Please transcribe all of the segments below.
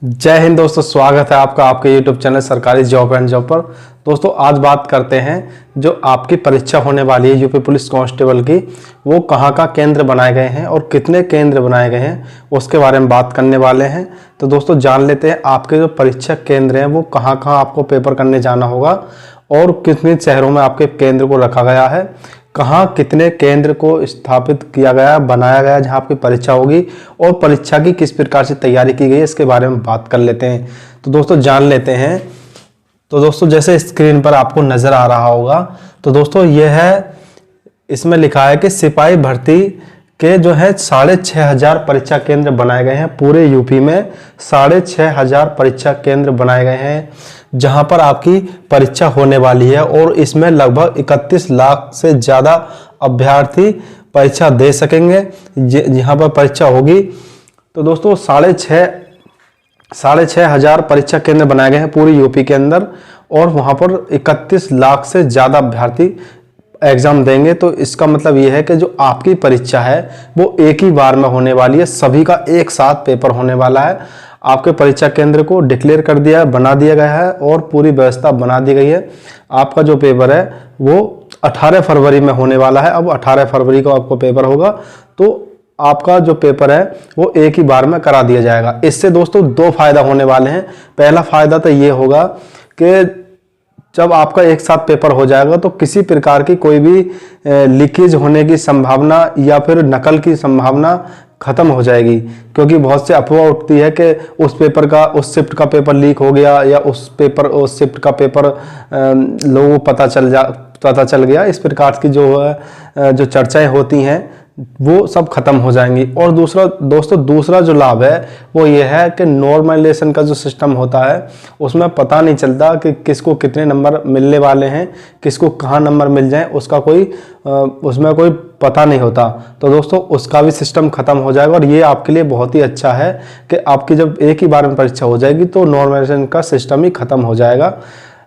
जय हिंद दोस्तों, स्वागत है आपका आपके YouTube चैनल सरकारी जॉब एंड जॉब पर। दोस्तों आज बात करते हैं जो आपकी परीक्षा होने वाली है यूपी पुलिस कांस्टेबल की, वो कहाँ का केंद्र बनाए गए हैं और कितने केंद्र बनाए गए हैं उसके बारे में बात करने वाले हैं। तो दोस्तों जान लेते हैं आपके जो परीक्षा केंद्र हैं वो कहाँ कहाँ आपको पेपर करने जाना होगा और कितने शहरों में आपके केंद्र को रखा गया है, कहाँ कितने केंद्र को स्थापित किया गया, बनाया गया जहाँ आपकी परीक्षा होगी और परीक्षा की किस प्रकार से तैयारी की गई है इसके बारे में बात कर लेते हैं। तो दोस्तों जान लेते हैं। तो दोस्तों जैसे स्क्रीन पर आपको नजर आ रहा होगा, तो दोस्तों यह है, इसमें लिखा है कि सिपाही भर्ती के जो है 6,500 परीक्षा केंद्र बनाए गए हैं। पूरे यूपी में 6,500 परीक्षा केंद्र बनाए गए हैं जहां पर आपकी परीक्षा होने वाली है और इसमें लगभग 31 लाख से ज़्यादा अभ्यर्थी परीक्षा दे सकेंगे जहां पर परीक्षा होगी। तो दोस्तों 6,500 परीक्षा केंद्र बनाए गए हैं पूरी यूपी के अंदर और वहां पर 31 लाख से ज़्यादा अभ्यर्थी एग्जाम देंगे। तो इसका मतलब ये है कि जो आपकी परीक्षा है वो एक ही बार में होने वाली है, सभी का एक साथ पेपर होने वाला है। आपके परीक्षा केंद्र को डिक्लेयर कर दिया है, बना दिया गया है और पूरी व्यवस्था बना दी गई है। आपका जो पेपर है वो 18 फरवरी में होने वाला है। अब 18 फरवरी को आपको पेपर होगा, तो आपका जो पेपर है वो एक ही बार में करा दिया जाएगा। इससे दोस्तों दो फायदा होने वाले हैं। पहला फायदा तो ये होगा कि जब आपका एक साथ पेपर हो जाएगा तो किसी प्रकार की कोई भी लीकेज होने की संभावना या फिर नकल की संभावना खत्म हो जाएगी, क्योंकि बहुत से अफवाह उठती है कि उस शिफ्ट का पेपर लीक हो गया या उस शिफ्ट का पेपर लोगों को पता चल गया। इस प्रकार की जो चर्चाएं होती हैं वो सब खत्म हो जाएंगी। और दूसरा जो लाभ है वो ये है कि नॉर्मलाइजेशन का जो सिस्टम होता है उसमें पता नहीं चलता कि किसको कितने नंबर मिलने वाले हैं, किसको कहाँ नंबर मिल जाए, उसमें कोई पता नहीं होता। तो दोस्तों उसका भी सिस्टम खत्म हो जाएगा और ये आपके लिए बहुत ही अच्छा है कि आपकी जब एक ही बार में परीक्षा हो जाएगी तो नॉर्मलाइजेशन का सिस्टम ही खत्म हो जाएगा।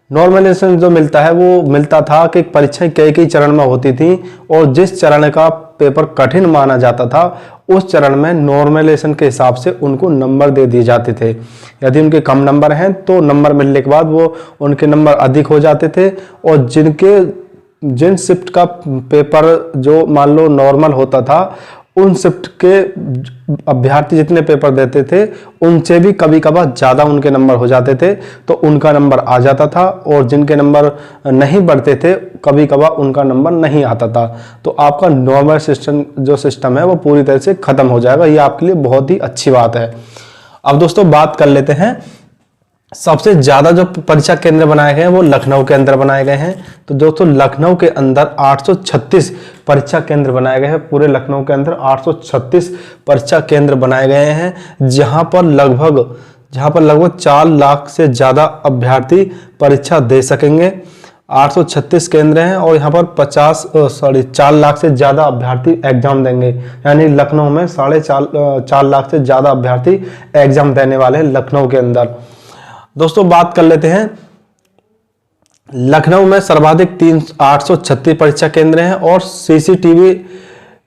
नॉर्मलाइजेशन जो मिलता था कि परीक्षाएं कई चरण में होती थी और जिस चरण का पेपर कठिन माना जाता था उस चरण में नॉर्मलाइजेशन के हिसाब से उनको नंबर दे दिए जाते थे। यदि उनके कम नंबर हैं तो नंबर मिलने के बाद वो उनके नंबर अधिक हो जाते थे और जिन शिफ्ट का पेपर जो मान लो नॉर्मल होता था उन शिफ्ट के अभ्यर्थी जितने पेपर देते थे उनसे भी कभी कभार ज़्यादा उनके नंबर हो जाते थे, तो उनका नंबर आ जाता था और जिनके नंबर नहीं बढ़ते थे कभी कभार उनका नंबर नहीं आता था। तो आपका नॉर्मल सिस्टम है वो पूरी तरह से ख़त्म हो जाएगा। ये आपके लिए बहुत ही अच्छी बात है। अब दोस्तों बात कर लेते हैं, सबसे ज्यादा जो परीक्षा केंद्र बनाए गए हैं वो लखनऊ के अंदर बनाए गए हैं। तो दोस्तों लखनऊ के अंदर 836 परीक्षा केंद्र बनाए गए हैं। पूरे लखनऊ के अंदर 836 परीक्षा केंद्र बनाए गए हैं जहां पर लगभग 4 लाख से ज्यादा अभ्यर्थी परीक्षा दे सकेंगे। 836 केंद्र हैं और यहाँ पर 4 लाख से ज्यादा अभ्यर्थी एग्जाम देंगे, यानी लखनऊ में 4.5 लाख से ज्यादा अभ्यर्थी एग्जाम देने वाले हैं लखनऊ के अंदर। दोस्तों बात कर लेते हैं, लखनऊ में सर्वाधिक 836 परीक्षा केंद्र हैं और सीसीटीवी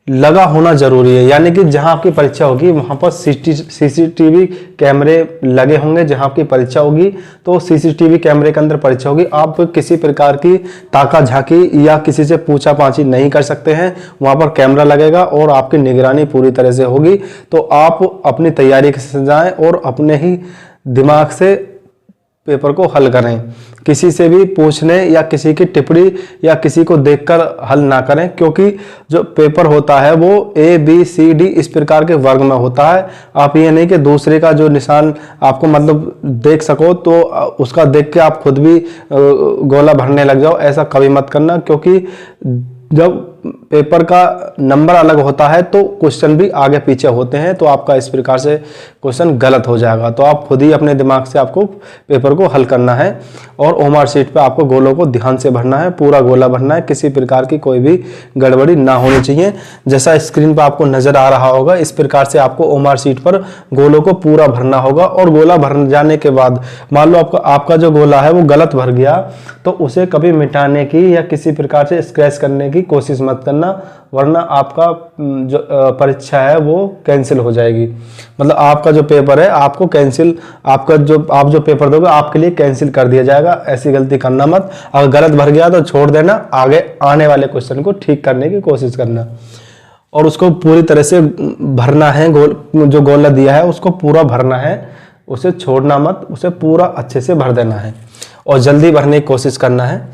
लगा होना जरूरी है, यानी कि जहां आपकी परीक्षा होगी वहां पर सीसीटीवी कैमरे लगे होंगे। जहां आपकी परीक्षा होगी तो सीसीटीवी कैमरे के अंदर परीक्षा होगी। आप किसी प्रकार की ताका झांकी या किसी से पूछा पाछी नहीं कर सकते हैं, वहां पर कैमरा लगेगा और आपकी निगरानी पूरी तरह से होगी। तो आप अपनी तैयारी के साथ जाएं और अपने ही दिमाग से पेपर को हल करें, किसी से भी पूछने या किसी की टिप्पणी या किसी को देखकर हल ना करें, क्योंकि जो पेपर होता है वो ABCD इस प्रकार के वर्ग में होता है। आप ये नहीं कि दूसरे का जो निशान आपको मतलब देख सको तो उसका देख के आप खुद भी गोला भरने लग जाओ, ऐसा कभी मत करना, क्योंकि जब पेपर का नंबर अलग होता है तो क्वेश्चन भी आगे पीछे होते हैं, तो आपका इस प्रकार से क्वेश्चन गलत हो जाएगा। तो आप खुद ही अपने दिमाग से आपको पेपर को हल करना है और ओएमआर शीट पे आपको गोलों को ध्यान से भरना है, पूरा गोला भरना है, किसी प्रकार की कोई भी गड़बड़ी ना होनी चाहिए। जैसा स्क्रीन पर आपको नजर आ रहा होगा इस प्रकार से आपको ओएमआर शीट पर गोलों को पूरा भरना होगा। और गोला भर जाने के बाद मान लो आपका जो गोला है वो गलत भर गया तो उसे कभी मिटाने की या किसी प्रकार से स्क्रैच करने की कोशिश मत मत करना, वरना आपका जो परीक्षा है वो कैंसिल हो जाएगी। मतलब आपका जो पेपर है आपको कैंसिल, आपका जो आप जो पेपर दोगे आपके लिए कैंसिल कर दिया जाएगा। ऐसी गलती करना मत। अगर गलत भर गया तो छोड़ देना, आगे आने वाले क्वेश्चन को ठीक करने की कोशिश करना और उसको पूरी तरह से भरना है। जो गोला दिया है उसको पूरा भरना है, उसे छोड़ना मत, उसे पूरा अच्छे से भर देना है और जल्दी भरने की कोशिश करना है।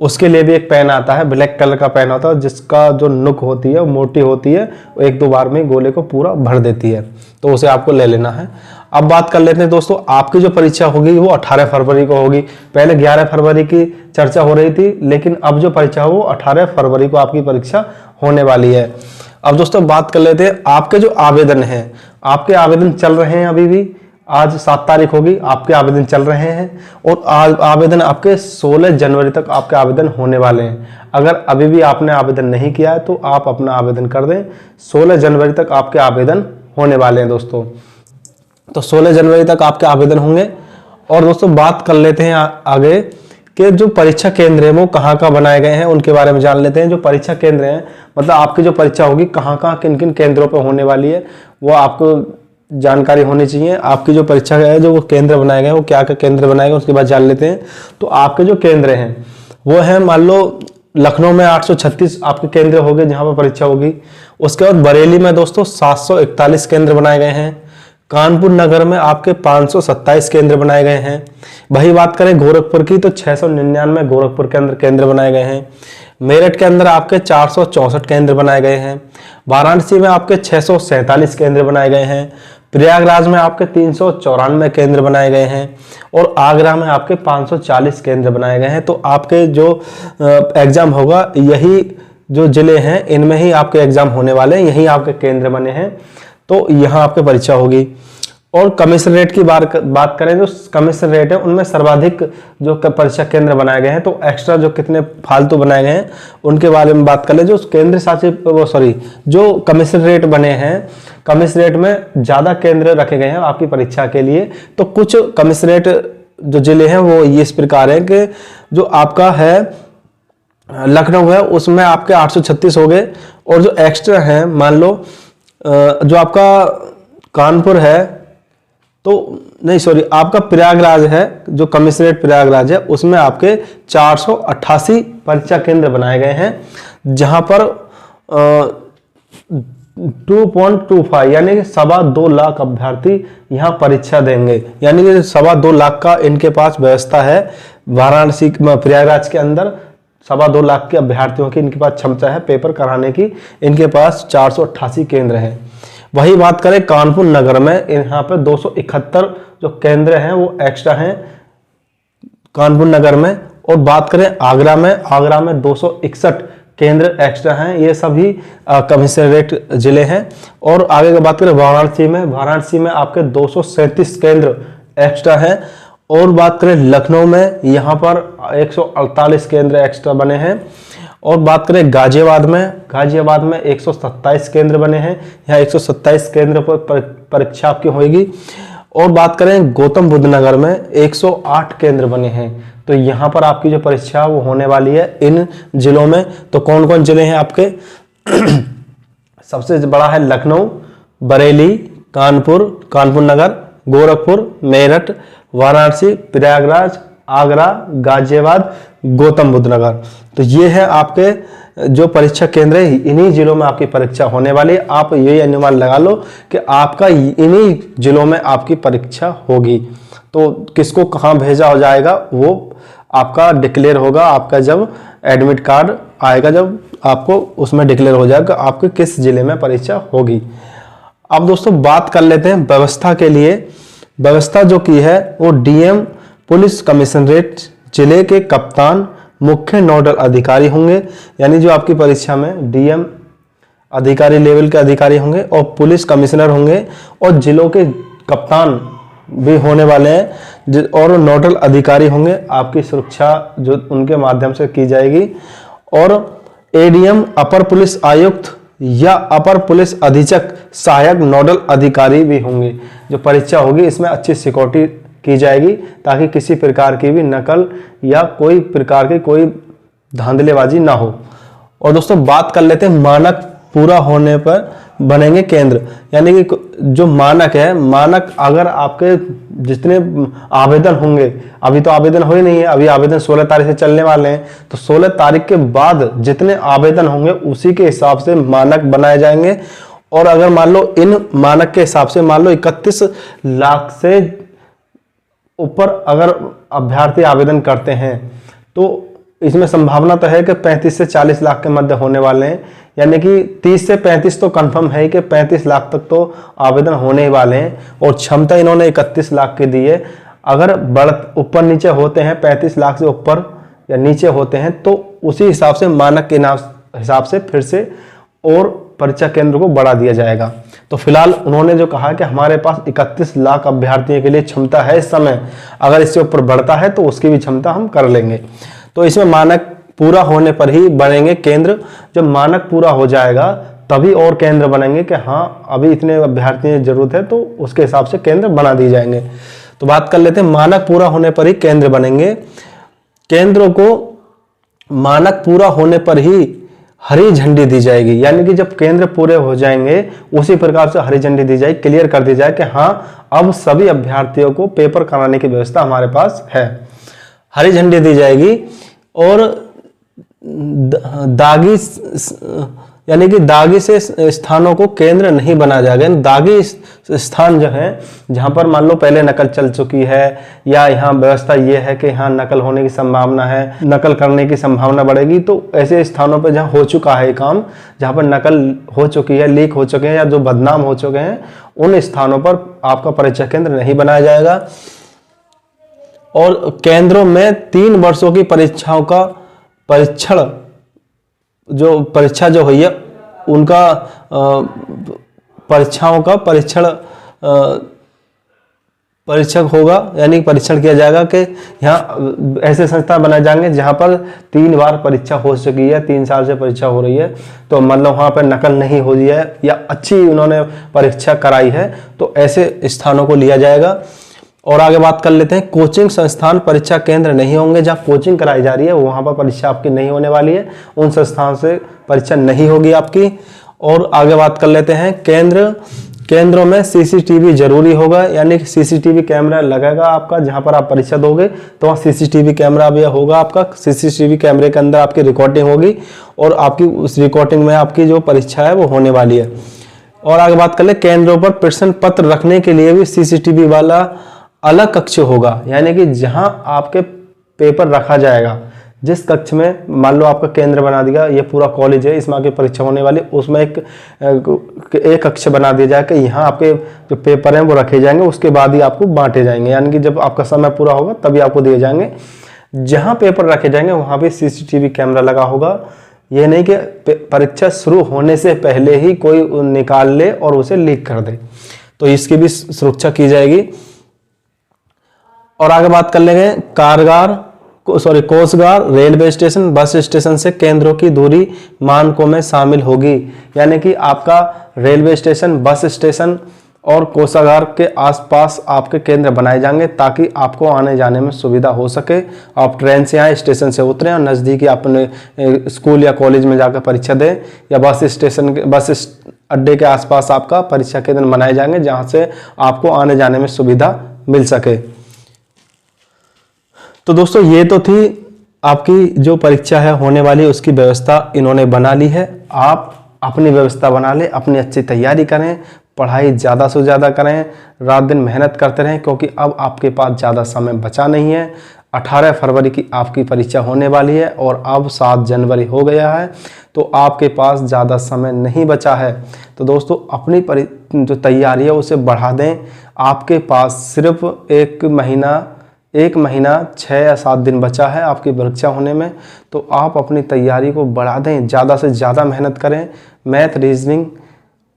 उसके लिए भी एक पेन आता है, ब्लैक कलर का पेन होता है, जिसका जो नुक होती है वो मोटी होती है, वो 1-2 बार में गोले को पूरा भर देती है, तो उसे आपको ले लेना है। अब बात कर लेते हैं दोस्तों, आपकी जो परीक्षा होगी वो 18 फरवरी को होगी। पहले 11 फरवरी की चर्चा हो रही थी, लेकिन अब जो परीक्षा हो वो 18 फरवरी को आपकी परीक्षा होने वाली है। अब दोस्तों बात कर लेते हैं आपके जो आवेदन हैं, आपके आवेदन चल रहे हैं अभी भी। आज 7 तारीख होगी, आपके आवेदन चल रहे हैं और आवेदन आपके 16 जनवरी तक आपके आवेदन होने वाले हैं। अगर अभी भी आपने आवेदन नहीं किया है तो आप अपना आवेदन कर दें। 16 जनवरी तक आपके आवेदन होने वाले हैं दोस्तों, तो 16 जनवरी तक आपके आवेदन होंगे। और दोस्तों बात कर लेते हैं आगे कि जो परीक्षा केंद्र है वो कहाँ कहाँ बनाए गए हैं, उनके बारे में जान लेते हैं। जो परीक्षा केंद्र हैं, मतलब आपकी जो परीक्षा होगी कहाँ कहाँ किन किन केंद्रों पर होने वाली है, वो आपको जानकारी होनी चाहिए। आपकी जो परीक्षा है, जो वो केंद्र बनाए गए हैं, वो क्या क्या केंद्र बनाए गए उसके बाद जान लेते हैं। तो आपके जो केंद्र हैं वो है, मान लो लखनऊ में 836 आपके केंद्र हो गए जहाँ पर परीक्षा होगी। उसके बाद बरेली में दोस्तों 741 केंद्र बनाए गए हैं। कानपुर नगर में आपके 527 केंद्र बनाए गए हैं। वही बात करें गोरखपुर की तो 699 गोरखपुर के अंदर केंद्र बनाए गए हैं। मेरठ के अंदर आपके 464 केंद्र बनाए गए हैं। वाराणसी में आपके 647 केंद्र बनाए गए हैं। प्रयागराज में आपके 394 केंद्र बनाए गए हैं और आगरा में आपके 540 केंद्र बनाए गए हैं। तो आपके जो एग्जाम होगा, यही जो जिले हैं इनमें ही आपके एग्जाम होने वाले हैं, यही आपके केंद्र बने हैं, तो यहाँ आपकी परीक्षा होगी। और कमिश्नरेट की बात करें, जो कमिश्नरेट है उनमें सर्वाधिक जो परीक्षा केंद्र बनाए गए हैं, तो एक्स्ट्रा जो कितने फालतू बनाए गए हैं उनके बारे में बात कर ले। जो केंद्र शासित जो कमिश्नरेट बने हैं, कमिश्नरेट में ज्यादा केंद्र रखे गए हैं आपकी परीक्षा के लिए। तो कुछ कमिश्नरेट जो जिले हैं वो ये इस प्रकार है कि जो आपका है लखनऊ है उसमें आपके 836 हो गए, और जो एक्स्ट्रा है मान लो जो आपका कानपुर है, तो नहीं सॉरी आपका प्रयागराज है, जो कमिश्नरेट प्रयागराज है उसमें आपके 488 परीक्षा केंद्र बनाए गए हैं, जहां पर 2.25 यानी कि 2.25 लाख अभ्यर्थी यहां परीक्षा देंगे। यानी कि 2.25 लाख का इनके पास व्यवस्था है। वाराणसी प्रयागराज के अंदर 2.25 लाख के अभ्यर्थियों की इनके पास क्षमता है पेपर कराने की। इनके पास 488 केंद्र हैं। वही बात करें कानपुर नगर में, यहाँ पे 271 जो केंद्र हैं वो एक्स्ट्रा हैं कानपुर नगर में। और बात करें आगरा में 261 केंद्र एक्स्ट्रा हैं। ये सभी कमिश्नरेट जिले हैं। और आगे की बात करें वाराणसी में आपके 237 केंद्र एक्स्ट्रा हैं। और बात करें लखनऊ में, यहाँ पर 148 केंद्र एक्स्ट्रा बने हैं। और बात करें गाजियाबाद में 127 केंद्र बने हैं। यहाँ 127 केंद्र पर परीक्षा आपकी होगी। और बात करें गौतम बुद्ध नगर में 108 केंद्र बने हैं। तो यहाँ पर आपकी जो परीक्षा वो होने वाली है इन जिलों में। तो कौन कौन जिले हैं आपके सबसे बड़ा है लखनऊ, बरेली, कानपुर नगर, गोरखपुर, मेरठ, वाराणसी, प्रयागराज, आगरा, गाजियाबाद, गौतम बुद्ध नगर। तो ये है आपके जो परीक्षा केंद्र है, इन्हीं जिलों में आपकी परीक्षा होने वाली है। आप ये अनुमान लगा लो कि आपका इन्हीं जिलों में आपकी परीक्षा होगी। तो किसको कहाँ भेजा हो जाएगा वो आपका डिक्लेयर होगा। आपका जब एडमिट कार्ड आएगा, जब आपको उसमें डिक्लेयर हो जाएगा आपके किस जिले में परीक्षा होगी। अब दोस्तों बात कर लेते हैं व्यवस्था के लिए। व्यवस्था जो की है वो डीएम पुलिस कमिश्नरेट जिले के कप्तान मुख्य नोडल अधिकारी होंगे। यानी जो आपकी परीक्षा में डीएम अधिकारी लेवल के अधिकारी होंगे और पुलिस कमिश्नर होंगे और जिलों के कप्तान भी होने वाले हैं और नोडल अधिकारी होंगे। आपकी सुरक्षा जो उनके माध्यम से की जाएगी। और एडीएम अपर पुलिस आयुक्त या अपर पुलिस अधीक्षक सहायक नोडल अधिकारी भी होंगे। जो परीक्षा होगी इसमें अच्छी सिक्योरिटी की जाएगी ताकि किसी प्रकार की भी नकल या कोई प्रकार की कोई धांधलेबाजी ना हो। और दोस्तों बात कर लेते हैं मानक पूरा होने पर बनेंगे केंद्र। यानी कि जो मानक है, मानक अगर आपके जितने आवेदन होंगे, अभी तो आवेदन हो ही नहीं है, अभी आवेदन 16 तारीख से चलने वाले हैं, तो 16 तारीख के बाद जितने आवेदन होंगे उसी के हिसाब से मानक बनाए जाएंगे। और अगर मान लो इन मानक के हिसाब से मान लो 31 लाख से ऊपर अगर अभ्यर्थी आवेदन करते हैं तो इसमें संभावना तो है कि 35 से 40 लाख के मध्य होने वाले हैं। यानी कि 30 से 35 तो कंफर्म है कि 35 लाख तक तो आवेदन होने ही वाले हैं। और क्षमता इन्होंने 31 लाख की दी है। अगर ऊपर नीचे होते हैं, 35 लाख से ऊपर या नीचे होते हैं, तो उसी हिसाब से मानक के हिसाब से फिर से और परीक्षा केंद्र को बढ़ा दिया जाएगा। तो फिलहाल उन्होंने जो कहा कि हमारे पास 31 लाख अभ्यर्थियों के लिए क्षमता है इस समय, अगर इससे ऊपर बढ़ता है तो उसकी भी क्षमता हम कर लेंगे। तो इसमें मानक पूरा होने पर ही बनेंगे केंद्र। जब मानक पूरा हो जाएगा तभी और केंद्र बनेंगे कि हाँ अभी इतने अभ्यर्थियों की जरूरत है, तो उसके हिसाब से केंद्र बना दिए जाएंगे। तो बात कर लेते हैं मानक पूरा होने पर ही केंद्र बनेंगे। केंद्रों को मानक पूरा होने पर ही हरी झंडी दी जाएगी। यानी कि जब केंद्र पूरे हो जाएंगे उसी प्रकार से हरी झंडी दी जाएगी, क्लियर कर दी जाए कि हाँ अब सभी अभ्यर्थियों को पेपर कराने की व्यवस्था हमारे पास है। हरी झंडी दी जाएगी। और दागी यानी कि दागी से स्थानों को केंद्र नहीं बना जाएगा। दागी स्थान जो है जहां पर मान लो पहले नकल चल चुकी है या यहाँ व्यवस्था ये है कि यहाँ नकल होने की संभावना है, नकल करने की संभावना बढ़ेगी, तो ऐसे स्थानों पर जहाँ हो चुका है काम, जहाँ पर नकल हो चुकी है, लीक हो चुके हैं या जो बदनाम हो चुके हैं, उन स्थानों पर आपका परीक्षा केंद्र नहीं बनाया जाएगा। और केंद्रों में 3 वर्षों की परीक्षाओं का परीक्षा जो हुई है उनका परीक्षाओं का परीक्षक होगा। यानी परीक्षण किया जाएगा कि यहाँ ऐसे संस्था बनाए जाएंगे जहाँ पर 3 बार परीक्षा हो चुकी है, 3 साल से परीक्षा हो रही है, तो मतलब वहाँ पर नकल नहीं हो रही है या अच्छी उन्होंने परीक्षा कराई है, तो ऐसे स्थानों को लिया जाएगा। और आगे बात कर लेते हैं कोचिंग संस्थान परीक्षा केंद्र नहीं होंगे। जहाँ कोचिंग कराई जा रही है वहाँ पर परीक्षा आपकी नहीं होने वाली है, उन संस्थान से परीक्षा नहीं होगी आपकी। और आगे बात कर लेते हैं केंद्रों में सीसीटीवी जरूरी होगा। यानी कि सीसीटीवी कैमरा लगेगा आपका, जहाँ पर आप परीक्षा दोगे तो वहाँ सीसीटीवी कैमरा भी होगा आपका। सीसीटीवी कैमरे के अंदर आपकी रिकॉर्डिंग होगी और आपकी उस रिकॉर्डिंग में आपकी जो परीक्षा है वो होने वाली है। और आगे बात कर ले केंद्रों पर प्रश्न पत्र रखने के लिए भी सीसीटीवी वाला अलग कक्ष होगा। यानी कि जहां आपके पेपर रखा जाएगा, जिस कक्ष में मान लो आपका केंद्र बना दिया, ये पूरा कॉलेज है, इसमें आपकी परीक्षा होने वाली, उसमें एक कक्ष बना दिया जाए कि यहाँ आपके जो पेपर हैं वो रखे जाएंगे, उसके बाद ही आपको बांटे जाएंगे। यानी कि जब आपका समय पूरा होगा तभी आपको दिए जाएंगे। जहाँ पेपर रखे जाएंगे वहाँ पे सीसीटीवी कैमरा लगा होगा। ये नहीं कि परीक्षा शुरू होने से पहले ही कोई निकाल ले और उसे लीक कर दे, तो इसकी भी सुरक्षा की जाएगी। और आगे बात कर लेंगे coast guard railway station bus station से केंद्रों की दूरी मानकों में शामिल होगी। यानी कि आपका रेलवे स्टेशन, बस स्टेशन और कोस्टगार्ड के आसपास आपके केंद्र बनाए जाएंगे ताकि आपको आने जाने में सुविधा हो सके। आप ट्रेन से आए, स्टेशन से उतरें और नज़दीकी अपने स्कूल या कॉलेज में जाकर परीक्षा दें, या बस अड्डे के आसपास आपका परीक्षा केंद्र बनाए जाएंगे जहाँ से आपको आने जाने में सुविधा मिल सके। तो दोस्तों ये तो थी आपकी जो परीक्षा है होने वाली, उसकी व्यवस्था इन्होंने बना ली है। आप अपनी व्यवस्था बना लें, अपनी अच्छी तैयारी करें, पढ़ाई ज़्यादा से ज़्यादा करें, रात दिन मेहनत करते रहें, क्योंकि अब आपके पास ज़्यादा समय बचा नहीं है। 18 फरवरी की आपकी परीक्षा होने वाली है और अब 7 जनवरी हो गया है, तो आपके पास ज़्यादा समय नहीं बचा है। तो दोस्तों अपनी जो तैयारी है उसे बढ़ा दें। आपके पास सिर्फ एक महीना 6 या 7 दिन बचा है आपकी परीक्षा होने में, तो आप अपनी तैयारी को बढ़ा दें, ज़्यादा से ज़्यादा मेहनत करें। मैथ, रीजनिंग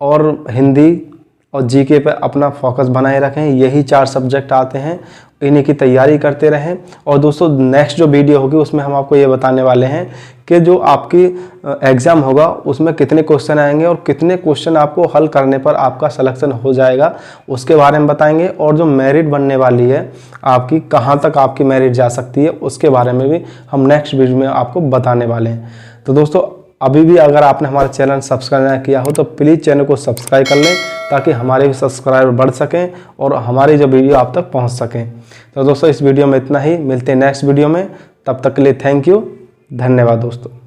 और हिंदी और जीके पे अपना फोकस बनाए रखें। यही 4 सब्जेक्ट आते हैं, इन्हीं की तैयारी करते रहें। और दोस्तों नेक्स्ट जो वीडियो होगी उसमें हम आपको ये बताने वाले हैं कि जो आपकी एग्ज़ाम होगा उसमें कितने क्वेश्चन आएंगे और कितने क्वेश्चन आपको हल करने पर आपका सिलेक्शन हो जाएगा, उसके बारे में बताएंगे। और जो मेरिट बनने वाली है आपकी, कहाँ तक आपकी मेरिट जा सकती है, उसके बारे में भी हम नेक्स्ट वीडियो में आपको बताने वाले हैं। तो दोस्तों अभी भी अगर आपने हमारा चैनल सब्सक्राइब नहीं किया हो तो प्लीज़ चैनल को सब्सक्राइब कर लें, ताकि हमारे भी सब्सक्राइबर बढ़ सकें और हमारी जो वीडियो आप तक पहुंच सकें। तो दोस्तों इस वीडियो में इतना ही, मिलते हैं नेक्स्ट वीडियो में, तब तक के लिए थैंक यू, धन्यवाद दोस्तों।